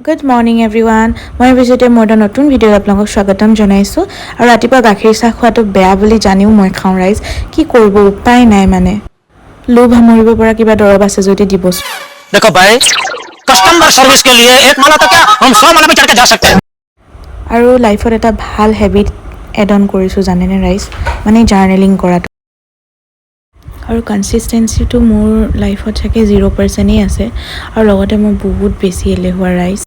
Good morning everyone. মই ভিডিঅ'তে মোৰ এটা নতুন ভিডিঅ'ত আপোনালোকক স্বাগতম জনাইছো আৰু ৰাতিপুৱা গাখীৰ চাহ খোৱাটো বেয়া বুলি জানিও মই খাওঁ ৰাইজ কি কৰিব উপায় নাই মানে লোভ সামৰিব পৰা কিবা দৰব আছে যদি দিবচোন देखो भाई कस्टमर सर्विस के लिए एक माला तो क्या हम 100 माला भी चढ़ के जा सकते हैं আৰু লাইফত এটা ভাল হেবিট এড অন কৰিছো জানেনে ৰাইজ মানে জাৰ্নেলিং কৰাটো আৰু কনসিস্টেন্সিটো মোৰ লাইফত থাকে 0% এই আছে আৰু লগতে মই বহুত বেছি এলেহুৱা ৰাইজ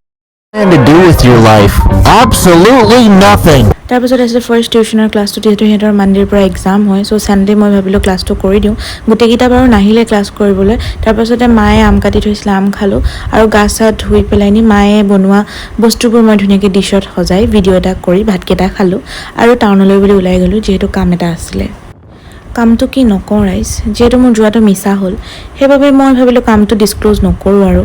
to do with your life? Absolutely nothing. তাৰপিছত আছে ফাৰ্ষ্ট টিউচনৰ ক্লাছটো যেহেতু সিহঁতৰ মানডেৰ পৰা এক্সাম হয় চ' চানডে মই ভাবিলোঁ ক্লাছটো কৰি দিওঁ গোটেইকেইটা বাৰু নাহিলে ক্লাছ কৰিবলৈ তাৰপাছতে মায়ে আম কাটি থৈছিলে আম খালোঁ আৰু গা চা ধুই পেলাই নি মায়ে বনোৱা বস্তুবোৰ মই ধুনীয়াকৈ ডিছত সজাই ভিডিঅ' এটা কৰি ভাতকেইটা খালোঁ আৰু টাউনলৈ বুলি ওলাই গ'লোঁ যিহেতু কাম এটা আছিলে কামটো কি নকওঁ ৰাইজ যিহেতু মোৰ যোৱাটো মিছা হ'ল সেইবাবে মই ভাবিলোঁ কামটো ডিছক্ল'জ নকৰোঁ আৰু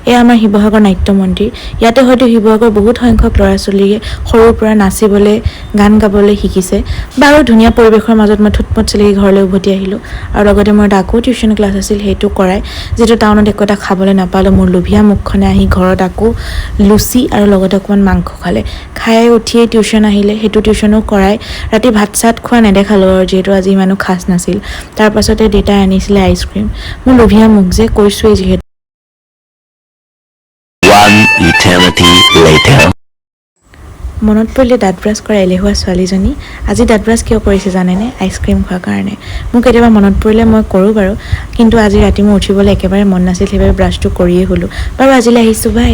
এয়া আমাৰ শিৱসাগৰ নাট্য মন্দিৰ ইয়াতে হয়তো শিৱসাগৰ বহুত সংখ্যক ল'ৰা ছোৱালীয়ে সৰুৰ পৰা নাচিবলৈ গান গাবলৈ শিকিছে বাৰু ধুনীয়া পৰিৱেশৰ মাজত মই থুটমুট চিলিকি ঘৰলৈ উভতি আহিলোঁ আৰু লগতে মোৰ এটা আকৌ টিউশ্যন ক্লাছ আছিল সেইটো কৰাই যিটো টাউনত একো এটা খাবলৈ নাপালোঁ মোৰ লোভীয়া মুখখনে আহি ঘৰত আকৌ লুচি আৰু লগতে অকণমান মাংস খালে খাই উঠিয়েই টিউশ্যন আহিলে সেইটো টিউশ্যনো কৰাই ৰাতি ভাত চাত খোৱা নেদেখালোঁ আৰু যিহেতু আজি ইমানো খাছ নাছিল তাৰপাছতে দেউতাই আনিছিলে আইচক্ৰীম মোৰ লোভীয়া মুখ যে কৈছোৱেই যিহেতু One eternity later. মনত পৰিলে দাঁত ব্ৰাছ কৰা এলেহুৱা ছোৱালীজনী আজি দাঁত ব্ৰাছ কিয় কৰিছে জানেনে আইচক্ৰীম খোৱাৰ কাৰণে মোক কেতিয়াবা মনত পৰিলে মই কৰোঁ বাৰু কিন্তু আজি ৰাতি মোৰ উঠিবলৈ একেবাৰে মন নাছিল সেইবাবে ব্ৰাছটো কৰিয়েই হ'লোঁ বাৰু আজিলৈ আহিছোঁ বাই